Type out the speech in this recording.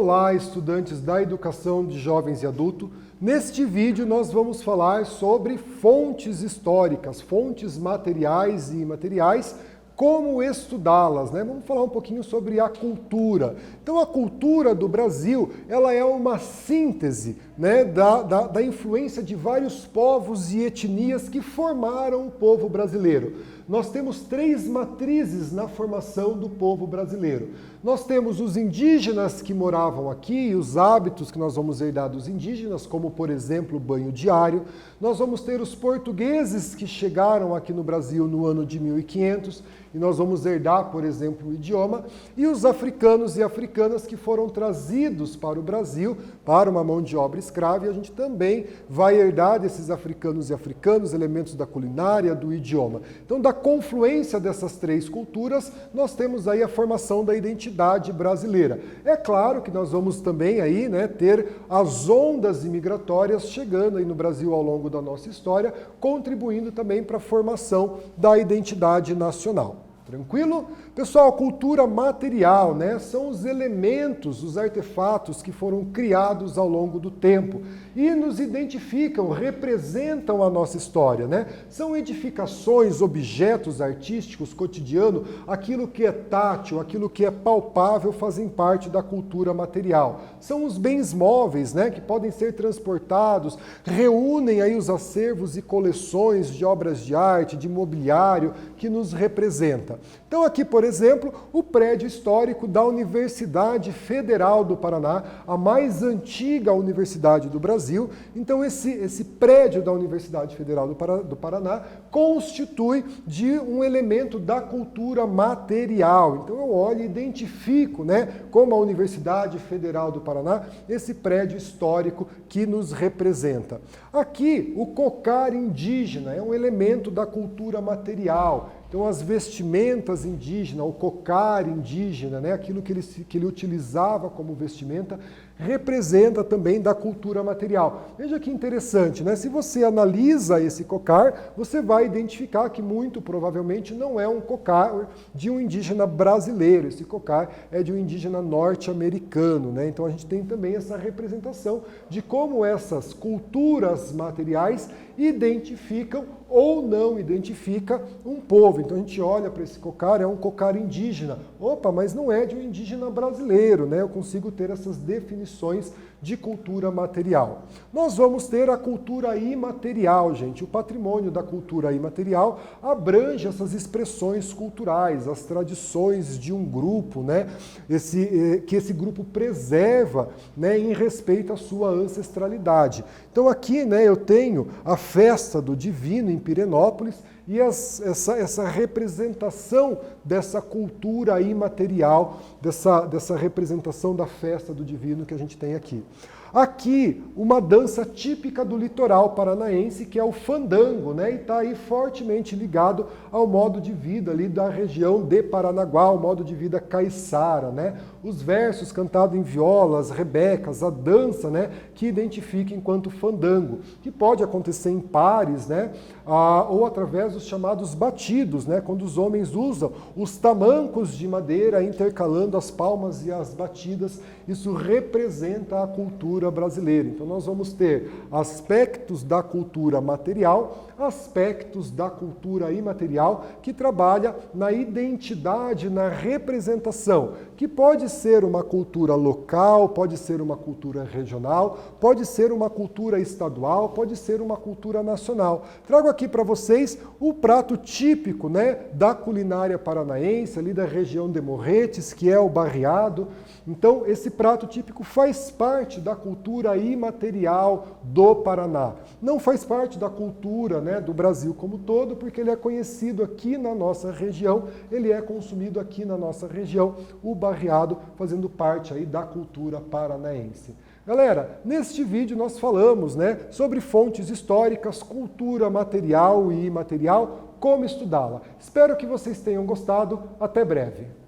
Olá, estudantes da educação de jovens e adultos. Neste vídeo nós vamos falar sobre fontes históricas, fontes materiais e imateriais, como estudá-las, né? Vamos falar um pouquinho sobre a cultura. Então a cultura do Brasil, ela é uma síntese, né, da influência de vários povos e etnias que formaram o povo brasileiro. Nós temos três matrizes na formação do povo brasileiro. Nós temos os indígenas que moravam aqui, os hábitos que nós vamos herdar dos indígenas, como por exemplo o banho diário. Nós vamos ter os portugueses que chegaram aqui no Brasil no ano de 1500 e nós vamos herdar, por exemplo, o idioma. E os africanos e africanas que foram trazidos para o Brasil para uma mão de obra escrava, e a gente também vai herdar desses africanos e africanas elementos da culinária, do idioma. Então, da confluência dessas três culturas, nós temos aí a formação da identidade brasileira. É claro que nós vamos também aí, né, ter as ondas imigratórias chegando aí no Brasil ao longo da nossa história, contribuindo também para a formação da identidade nacional. Tranquilo? Pessoal, cultura material, né? São os elementos, os artefatos que foram criados ao longo do tempo e nos identificam, representam a nossa história, né? São edificações, objetos artísticos, cotidiano, aquilo que é tátil, aquilo que é palpável fazem parte da cultura material. São os bens móveis, né? Que podem ser transportados, reúnem aí os acervos e coleções de obras de arte, de mobiliário que nos representa. Então aqui, por exemplo, o prédio histórico da Universidade Federal do Paraná, a mais antiga universidade do Brasil. Então esse prédio da Universidade Federal do Paraná constitui de um elemento da cultura material. Então eu olho e identifico, né, como a Universidade Federal do Paraná, esse prédio histórico que nos representa. Aqui, o cocar indígena é um elemento da cultura material. Então, as vestimentas indígenas, o cocar indígena, né, aquilo que ele utilizava como vestimenta, representa também da cultura material. Veja que interessante, né? Se você analisa esse cocar, você vai identificar que muito provavelmente não é um cocar de um indígena brasileiro. Esse cocar é de um indígena norte-americano, né? Então a gente tem também essa representação de como essas culturas materiais identificam ou não identifica um povo. Então a gente olha para esse cocar, é um cocar indígena. Opa, mas não é de um indígena brasileiro, né? Eu consigo ter essas definições de cultura material. Nós vamos ter a cultura imaterial, gente. O patrimônio da cultura imaterial abrange essas expressões culturais, as tradições de um grupo, né? Que esse grupo preserva, né, em respeito à sua ancestralidade. Então aqui, né, eu tenho a festa do Divino em Pirenópolis e essa representação dessa cultura imaterial, dessa representação da festa do Divino que a gente tem aqui. Aqui, uma dança típica do litoral paranaense, que é o fandango, né? E está aí fortemente ligado ao modo de vida ali da região de Paranaguá, ao modo de vida caiçara, né? Os versos cantados em violas, rebecas, a dança, né, que identifica enquanto fandango, que pode acontecer em pares, né, ou através dos chamados batidos, né, quando os homens usam os tamancos de madeira intercalando as palmas e as batidas. Isso representa a cultura brasileira. Então nós vamos ter aspectos da cultura material, aspectos da cultura imaterial, que trabalha na identidade, na representação, que pode ser uma cultura local, pode ser uma cultura regional, pode ser uma cultura estadual, pode ser uma cultura nacional. Trago aqui para vocês o prato típico, né, da culinária paranaense, ali da região de Morretes, que é o barreado. Então, esse prato típico faz parte da cultura imaterial do Paraná. Não faz parte da cultura, né, do Brasil como todo, porque ele é conhecido aqui na nossa região, ele é consumido aqui na nossa região, o barreado fazendo parte aí da cultura paranaense. Galera, neste vídeo nós falamos, né, sobre fontes históricas, cultura material e imaterial, como estudá-la. Espero que vocês tenham gostado. Até breve.